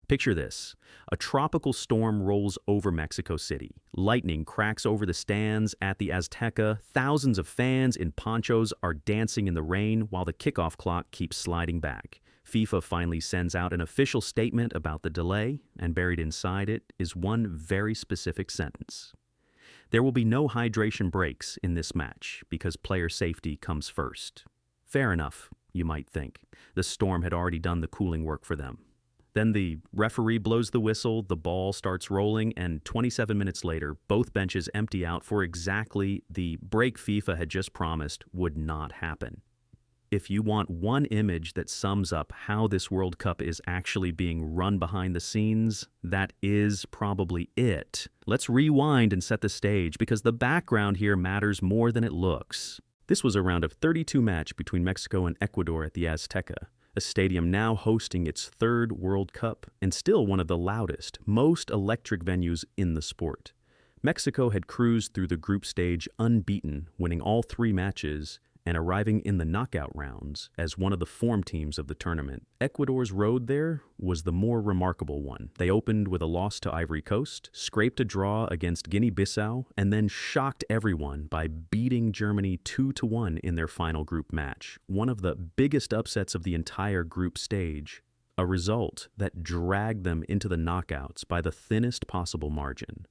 Picture this. A tropical storm rolls over Mexico City. Lightning cracks over the stands at the Azteca. Thousands of fans in ponchos are dancing in the rain while the kickoff clock keeps sliding back. FIFA finally sends out an official statement about the delay, and buried inside it is one very specific sentence. There will be no hydration breaks in this match because player safety comes first. Fair enough, you might think. The storm had already done the cooling work for them. Then the referee blows the whistle, the ball starts rolling, and 27 minutes later, both benches empty out for exactly the break FIFA had just promised would not happen. If you want one image that sums up how this World Cup is actually being run behind the scenes, that is probably it. Let's rewind and set the stage because the background here matters more than it looks. This was a round of 32 match between Mexico and Ecuador at the Azteca, a stadium now hosting its third World Cup and still one of the loudest, most electric venues in the sport. Mexico had cruised through the group stage unbeaten, winning all 3 matches and arriving in the knockout rounds as one of the form teams of the tournament. Ecuador's road there was the more remarkable one. They opened with a loss to Ivory Coast, scraped a draw against Guinea-Bissau, and then shocked everyone by beating Germany 2-1 in their final group match, one of the biggest upsets of the entire group stage, a result that dragged them into the knockouts by the thinnest possible margin.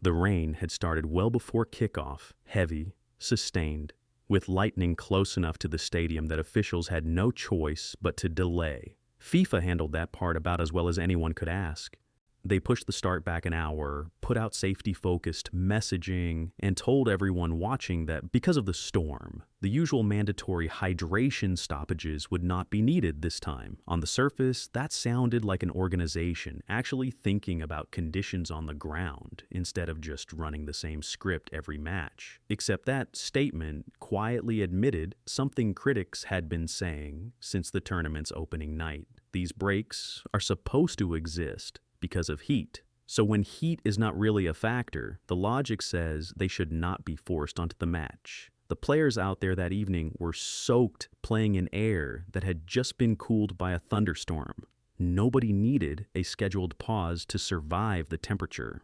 The rain had started well before kickoff, heavy, sustained, with lightning close enough to the stadium that officials had no choice but to delay. FIFA handled that part about as well as anyone could ask. They pushed the start back an hour, put out safety-focused messaging, and told everyone watching that because of the storm, the usual mandatory hydration stoppages would not be needed this time. On the surface, that sounded like an organization actually thinking about conditions on the ground instead of just running the same script every match. Except that statement quietly admitted something critics had been saying since the tournament's opening night. These breaks are supposed to exist because of heat. So when heat is not really a factor, the logic says they should not be forced onto the match. The players out there that evening were soaked playing in air that had just been cooled by a thunderstorm. Nobody needed a scheduled pause to survive the temperature.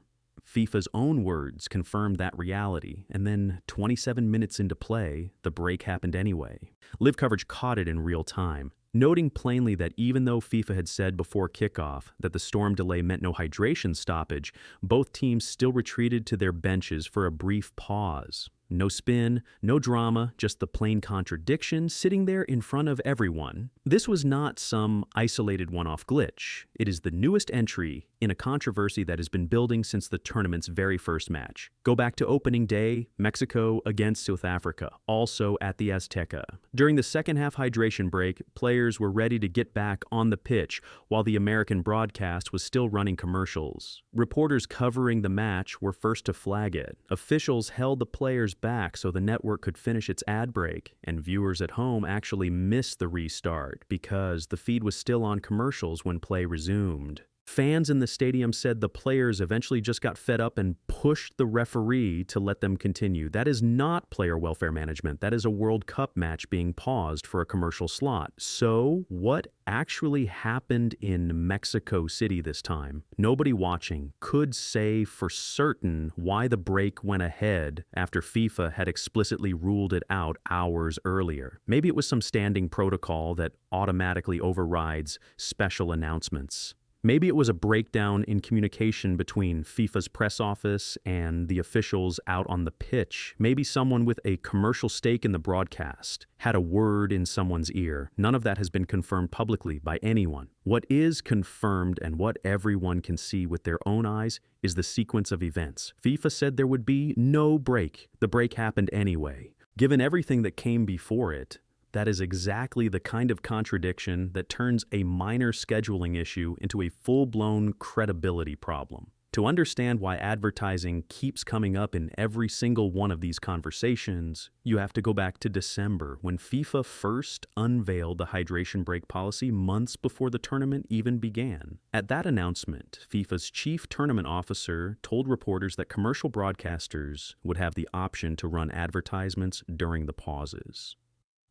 FIFA's own words confirmed that reality, and then 27 minutes into play, the break happened anyway. Live coverage caught it in real time, noting plainly that even though FIFA had said before kickoff that the storm delay meant no hydration stoppage, both teams still retreated to their benches for a brief pause. No spin, no drama, just the plain contradiction sitting there in front of everyone. This was not some isolated one-off glitch. It is the newest entry in a controversy that has been building since the tournament's very first match. Go back to opening day, Mexico against South Africa, also at the Azteca. During the second half hydration break, players were ready to get back on the pitch while the American broadcast was still running commercials. Reporters covering the match were first to flag it. Officials held the players back so the network could finish its ad break, and viewers at home actually missed the restart because the feed was still on commercials when play resumed. Fans in the stadium said the players eventually just got fed up and pushed the referee to let them continue. That is not player welfare management. That is a World Cup match being paused for a commercial slot. So, what actually happened in Mexico City this time? Nobody watching could say for certain why the break went ahead after FIFA had explicitly ruled it out hours earlier. Maybe it was some standing protocol that automatically overrides special announcements. Maybe it was a breakdown in communication between FIFA's press office and the officials out on the pitch. Maybe someone with a commercial stake in the broadcast had a word in someone's ear. None of that has been confirmed publicly by anyone. What is confirmed and what everyone can see with their own eyes is the sequence of events. FIFA said there would be no break. The break happened anyway. Given everything that came before it, that is exactly the kind of contradiction that turns a minor scheduling issue into a full-blown credibility problem. To understand why advertising keeps coming up in every single one of these conversations, you have to go back to December when FIFA first unveiled the hydration break policy months before the tournament even began. At that announcement, FIFA's chief tournament officer told reporters that commercial broadcasters would have the option to run advertisements during the pauses.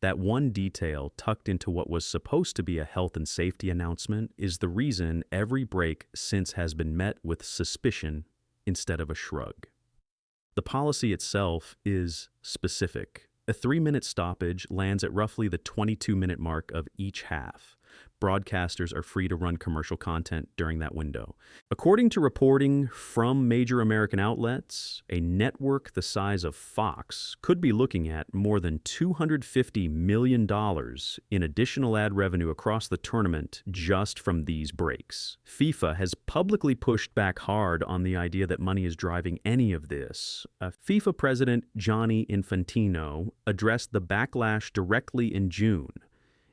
That one detail tucked into what was supposed to be a health and safety announcement is the reason every break since has been met with suspicion instead of a shrug. The policy itself is specific. A 3-minute stoppage lands at roughly the 22-minute mark of each half. Broadcasters are free to run commercial content during that window. According to reporting from major American outlets, a network the size of Fox could be looking at more than $250 million in additional ad revenue across the tournament just from these breaks. FIFA has publicly pushed back hard on the idea that money is driving any of this. FIFA President Gianni Infantino addressed the backlash directly in June,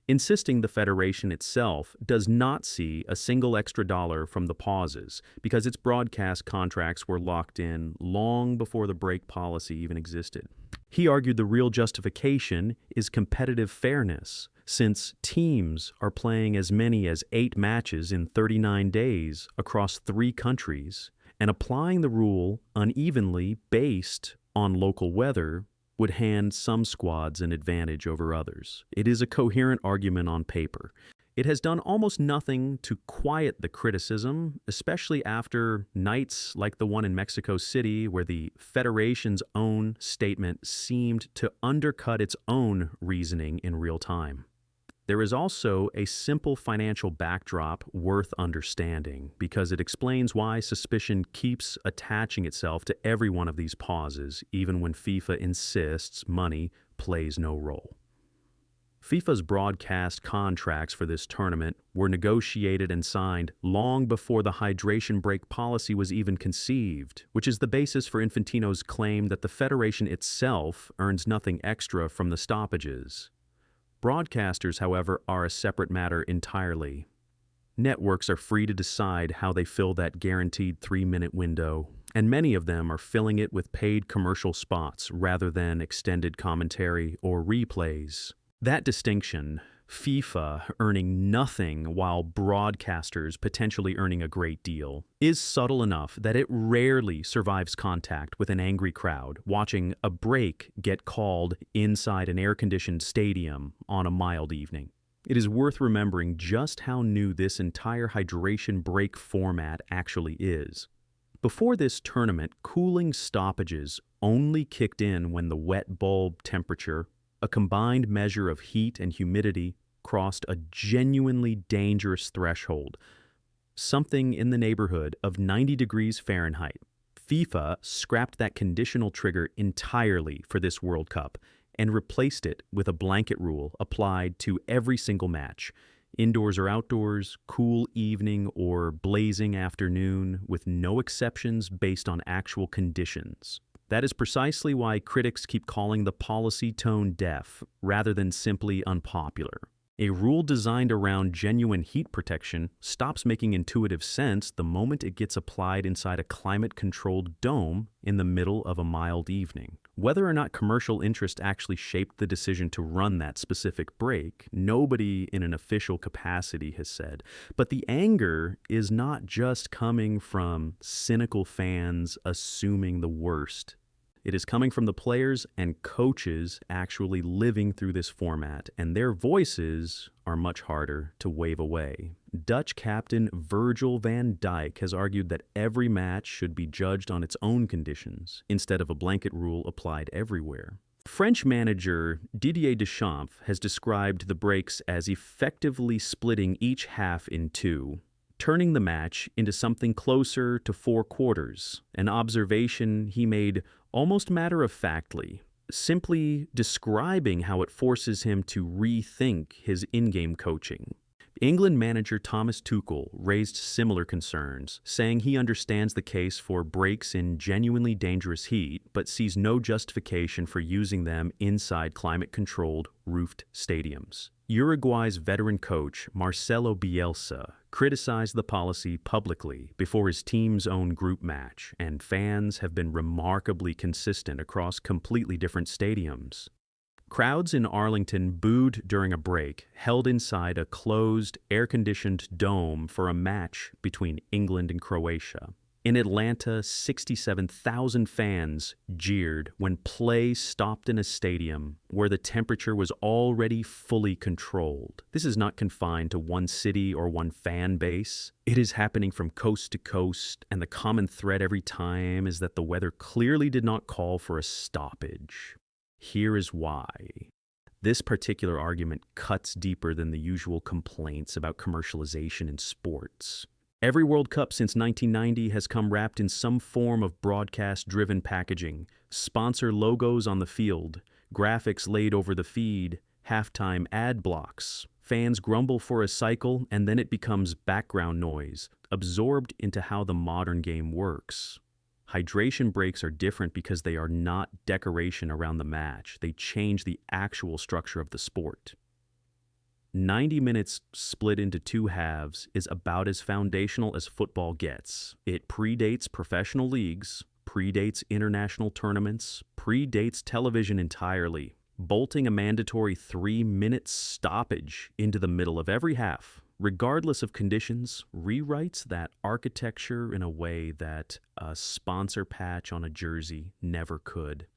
insisting the federation itself does not see a single extra dollar from the pauses because its broadcast contracts were locked in long before the break policy even existed. He argued the real justification is competitive fairness, since teams are playing as many as 8 matches in 39 days across 3 countries, and applying the rule unevenly based on local weather would hand some squads an advantage over others. It is a coherent argument on paper. It has done almost nothing to quiet the criticism, especially after nights like the one in Mexico City, where the Federation's own statement seemed to undercut its own reasoning in real time. There is also a simple financial backdrop worth understanding because it explains why suspicion keeps attaching itself to every one of these pauses, even when FIFA insists money plays no role. FIFA's broadcast contracts for this tournament were negotiated and signed long before the hydration break policy was even conceived, which is the basis for Infantino's claim that the Federation itself earns nothing extra from the stoppages. Broadcasters, however, are a separate matter entirely. Networks are free to decide how they fill that guaranteed 3-minute window, and many of them are filling it with paid commercial spots rather than extended commentary or replays. That distinction, FIFA earning nothing while broadcasters potentially earning a great deal, is subtle enough that it rarely survives contact with an angry crowd watching a break get called inside an air-conditioned stadium on a mild evening. It is worth remembering just how new this entire hydration break format actually is. Before this tournament, cooling stoppages only kicked in when the wet bulb temperature, a combined measure of heat and humidity, crossed a genuinely dangerous threshold, something in the neighborhood of 90 degrees Fahrenheit. FIFA scrapped that conditional trigger entirely for this World Cup and replaced it with a blanket rule applied to every single match, indoors or outdoors, cool evening or blazing afternoon, with no exceptions based on actual conditions. That is precisely why critics keep calling the policy tone deaf rather than simply unpopular. A rule designed around genuine heat protection stops making intuitive sense the moment it gets applied inside a climate-controlled dome in the middle of a mild evening. Whether or not commercial interest actually shaped the decision to run that specific break, nobody in an official capacity has said. But the anger is not just coming from cynical fans assuming the worst. It is coming from the players and coaches actually living through this format, and their voices are much harder to wave away. Dutch captain Virgil van Dijk has argued that every match should be judged on its own conditions, instead of a blanket rule applied everywhere. French manager Didier Deschamps has described the breaks as effectively splitting each half in 2, turning the match into something closer to 4 quarters, an observation he made almost matter-of-factly, simply describing how it forces him to rethink his in-game coaching. England manager Thomas Tuchel raised similar concerns, saying he understands the case for breaks in genuinely dangerous heat, but sees no justification for using them inside climate-controlled, roofed stadiums. Uruguay's veteran coach Marcelo Bielsa criticized the policy publicly before his team's own group match, and fans have been remarkably consistent across completely different stadiums. Crowds in Arlington booed during a break held inside a closed, air-conditioned dome for a match between England and Croatia. In Atlanta, 67,000 fans jeered when play stopped in a stadium where the temperature was already fully controlled. This is not confined to one city or one fan base. It is happening from coast to coast, and the common thread every time is that the weather clearly did not call for a stoppage. Here is why. This particular argument cuts deeper than the usual complaints about commercialization in sports. Every World Cup since 1990 has come wrapped in some form of broadcast-driven packaging, sponsor logos on the field, graphics laid over the feed, halftime ad blocks. Fans grumble for a cycle, and then it becomes background noise, absorbed into how the modern game works. Hydration breaks are different because they are not decoration around the match. They change the actual structure of the sport. 90 minutes split into two halves is about as foundational as football gets. It predates professional leagues, predates international tournaments, predates television entirely, bolting a mandatory 3-minute stoppage into the middle of every half, regardless of conditions, rewrites that architecture in a way that a sponsor patch on a jersey never could.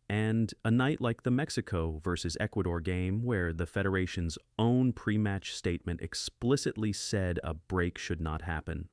And a night like the Mexico versus Ecuador game, where the Federation's own pre-match statement explicitly said a break should not happen,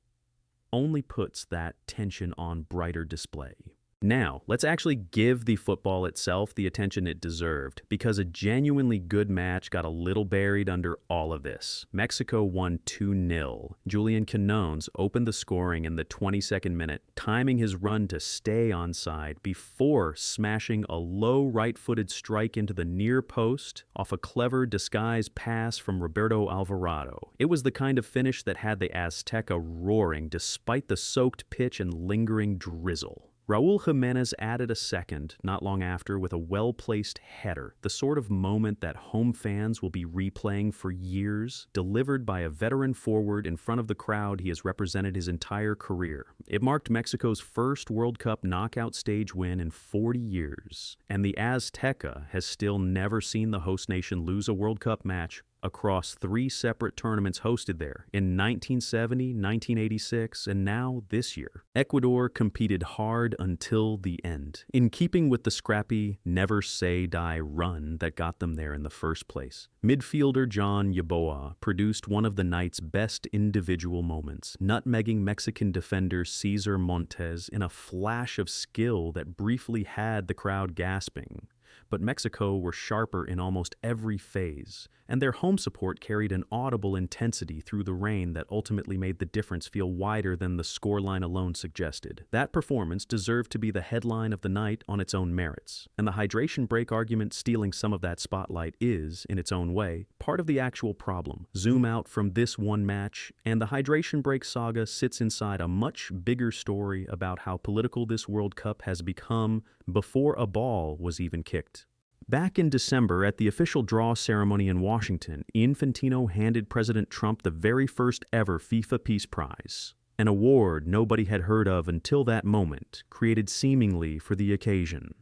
only puts that tension on brighter display. Now, let's actually give the football itself the attention it deserved, because a genuinely good match got a little buried under all of this. Mexico won 2-0. Julian Quinones opened the scoring in the 22nd minute, timing his run to stay onside before smashing a low right-footed strike into the near post off a clever disguised pass from Roberto Alvarado. It was the kind of finish that had the Azteca roaring despite the soaked pitch and lingering drizzle. Raul Jimenez added a second not long after with a well-placed header, the sort of moment that home fans will be replaying for years, delivered by a veteran forward in front of the crowd he has represented his entire career. It marked Mexico's first World Cup knockout stage win in 40 years, and the Azteca has still never seen the host nation lose a World Cup match across 3 separate tournaments hosted there in 1970, 1986, and now this year. Ecuador competed hard until the end, in keeping with the scrappy, never-say-die run that got them there in the first place. Midfielder John Yeboah produced one of the night's best individual moments, nutmegging Mexican defender Cesar Montes in a flash of skill that briefly had the crowd gasping. But Mexico were sharper in almost every phase, and their home support carried an audible intensity through the rain that ultimately made the difference feel wider than the scoreline alone suggested. That performance deserved to be the headline of the night on its own merits, and the hydration break argument stealing some of that spotlight is, in its own way, part of the actual problem. Zoom out from this one match, and the hydration break saga sits inside a much bigger story about how political this World Cup has become before a ball was even kicked. Back in December, at the official draw ceremony in Washington, Infantino handed President Trump the very first ever FIFA Peace Prize, an award nobody had heard of until that moment, created seemingly for the occasion.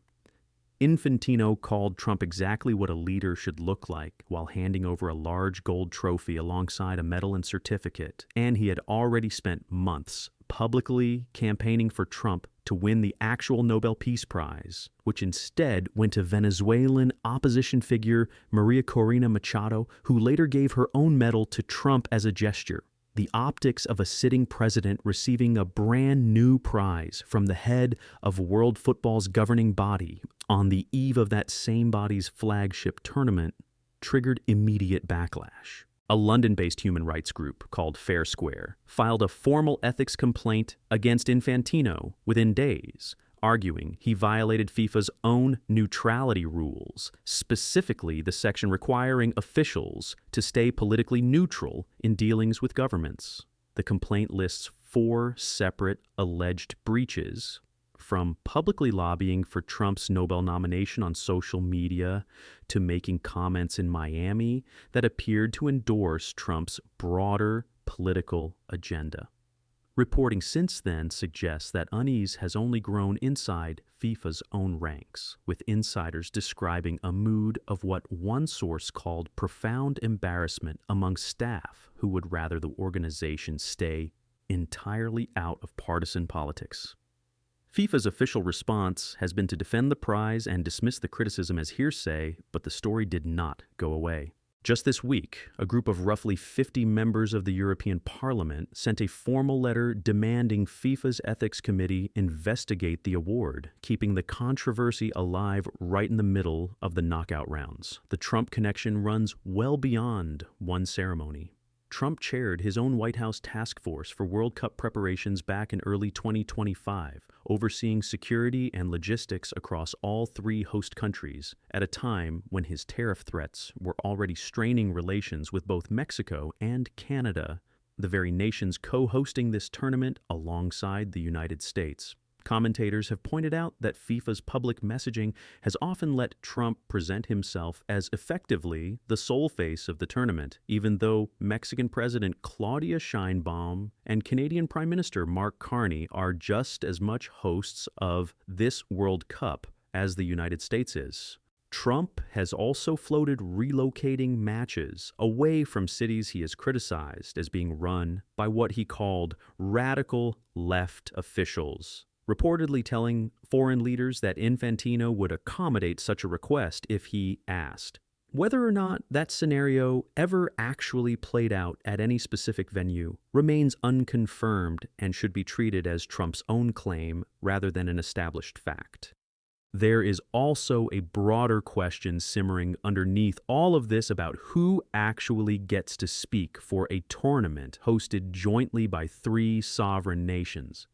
Infantino called Trump exactly what a leader should look like while handing over a large gold trophy alongside a medal and certificate, and he had already spent months publicly campaigning for Trump to win the actual Nobel Peace Prize, which instead went to Venezuelan opposition figure Maria Corina Machado, who later gave her own medal to Trump as a gesture. The optics of a sitting president receiving a brand new prize from the head of world football's governing body on the eve of that same body's flagship tournament triggered immediate backlash. A London-based human rights group called Fair Square filed a formal ethics complaint against Infantino within days, arguing he violated FIFA's own neutrality rules, specifically the section requiring officials to stay politically neutral in dealings with governments. The complaint lists 4 separate alleged breaches, from publicly lobbying for Trump's Nobel nomination on social media to making comments in Miami that appeared to endorse Trump's broader political agenda. Reporting since then suggests that unease has only grown inside FIFA's own ranks, with insiders describing a mood of what one source called profound embarrassment among staff who would rather the organization stay entirely out of partisan politics. FIFA's official response has been to defend the prize and dismiss the criticism as hearsay, but the story did not go away. Just this week, a group of roughly 50 members of the European Parliament sent a formal letter demanding FIFA's Ethics Committee investigate the award, keeping the controversy alive right in the middle of the knockout rounds. The Trump connection runs well beyond one ceremony. Trump chaired his own White House task force for World Cup preparations back in early 2025, overseeing security and logistics across all three host countries at a time when his tariff threats were already straining relations with both Mexico and Canada, the very nations co-hosting this tournament alongside the United States. Commentators have pointed out that FIFA's public messaging has often let Trump present himself as effectively the sole face of the tournament, even though Mexican President Claudia Sheinbaum and Canadian Prime Minister Mark Carney are just as much hosts of this World Cup as the United States is. Trump has also floated relocating matches away from cities he has criticized as being run by what he called radical left officials, reportedly telling foreign leaders that Infantino would accommodate such a request if he asked. Whether or not that scenario ever actually played out at any specific venue remains unconfirmed and should be treated as Trump's own claim rather than an established fact. There is also a broader question simmering underneath all of this about who actually gets to speak for a tournament hosted jointly by three sovereign nations.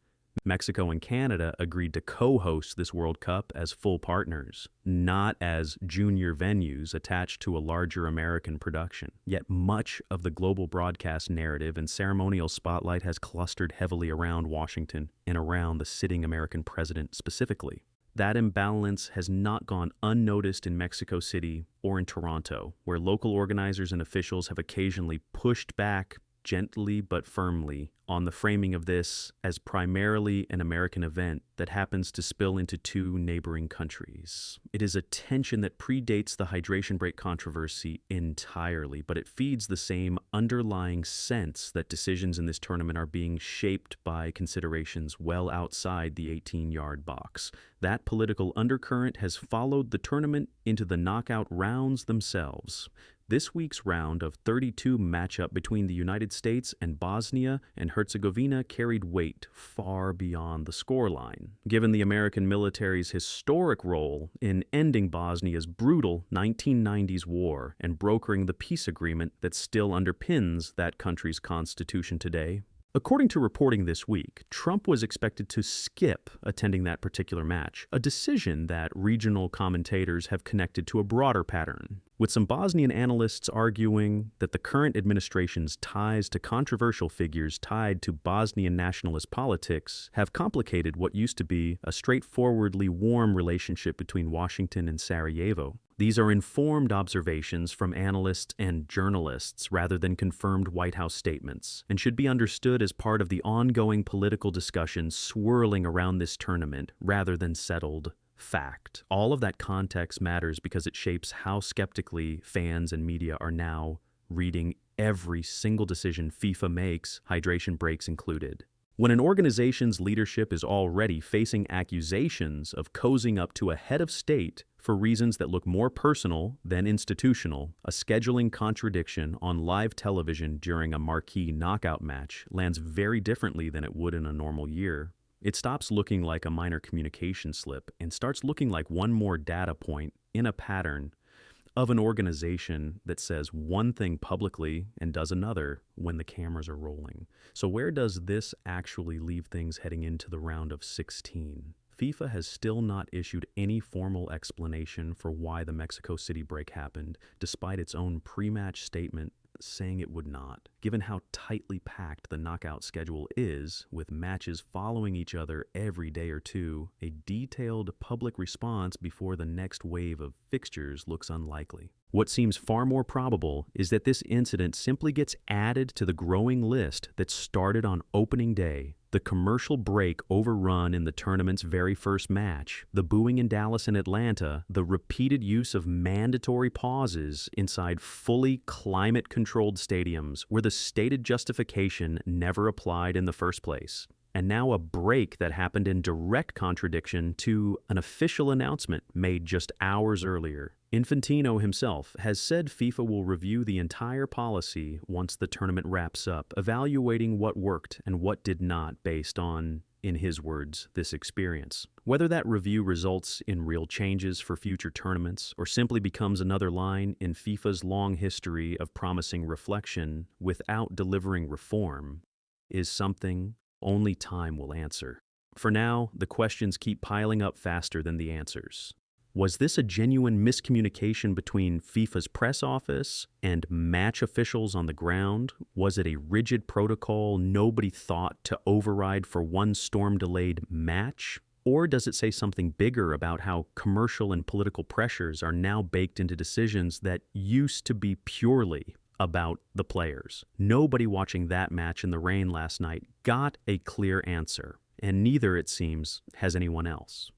Mexico and Canada agreed to co-host this World Cup as full partners, not as junior venues attached to a larger American production. Yet much of the global broadcast narrative and ceremonial spotlight has clustered heavily around Washington and around the sitting American president specifically. That imbalance has not gone unnoticed in Mexico City or in Toronto, where local organizers and officials have occasionally pushed back gently but firmly on the framing of this as primarily an American event that happens to spill into two neighboring countries. It is a tension that predates the hydration break controversy entirely, but it feeds the same underlying sense that decisions in this tournament are being shaped by considerations well outside the 18-yard box. That political undercurrent has followed the tournament into the knockout rounds themselves. This week's round of 32 matchup between the United States and Bosnia and Herzegovina carried weight far beyond the scoreline, given the American military's historic role in ending Bosnia's brutal 1990s war and brokering the peace agreement that still underpins that country's constitution today. According to reporting this week, Trump was expected to skip attending that particular match, a decision that regional commentators have connected to a broader pattern, with some Bosnian analysts arguing that the current administration's ties to controversial figures tied to Bosnian nationalist politics have complicated what used to be a straightforwardly warm relationship between Washington and Sarajevo. These are informed observations from analysts and journalists rather than confirmed White House statements, and should be understood as part of the ongoing political discussion swirling around this tournament rather than settled fact. All of that context matters because it shapes how skeptically fans and media are now reading every single decision FIFA makes, hydration breaks included. When an organization's leadership is already facing accusations of cozying up to a head of state for reasons that look more personal than institutional, a scheduling contradiction on live television during a marquee knockout match lands very differently than it would in a normal year. It stops looking like a minor communication slip and starts looking like one more data point in a pattern of an organization that says one thing publicly and does another when the cameras are rolling. So where does this actually leave things heading into the round of 16? FIFA has still not issued any formal explanation for why the Mexico City break happened, despite its own pre-match statement saying it would not. Given how tightly packed the knockout schedule is, with matches following each other every day or two, a detailed public response before the next wave of fixtures looks unlikely. What seems far more probable is that this incident simply gets added to the growing list that started on opening day. The commercial break overrun in the tournament's very first match, the booing in Dallas and Atlanta, the repeated use of mandatory pauses inside fully climate-controlled stadiums where the stated justification never applied in the first place. And now a break that happened in direct contradiction to an official announcement made just hours earlier. Infantino himself has said FIFA will review the entire policy once the tournament wraps up, evaluating what worked and what did not based on, in his words, this experience. Whether that review results in real changes for future tournaments or simply becomes another line in FIFA's long history of promising reflection without delivering reform is something only time will answer. For now, the questions keep piling up faster than the answers. Was this a genuine miscommunication between FIFA's press office and match officials on the ground? Was it a rigid protocol nobody thought to override for one storm-delayed match? Or does it say something bigger about how commercial and political pressures are now baked into decisions that used to be purely about the players? Nobody watching that match in the rain last night got a clear answer, and neither, it seems, has anyone else.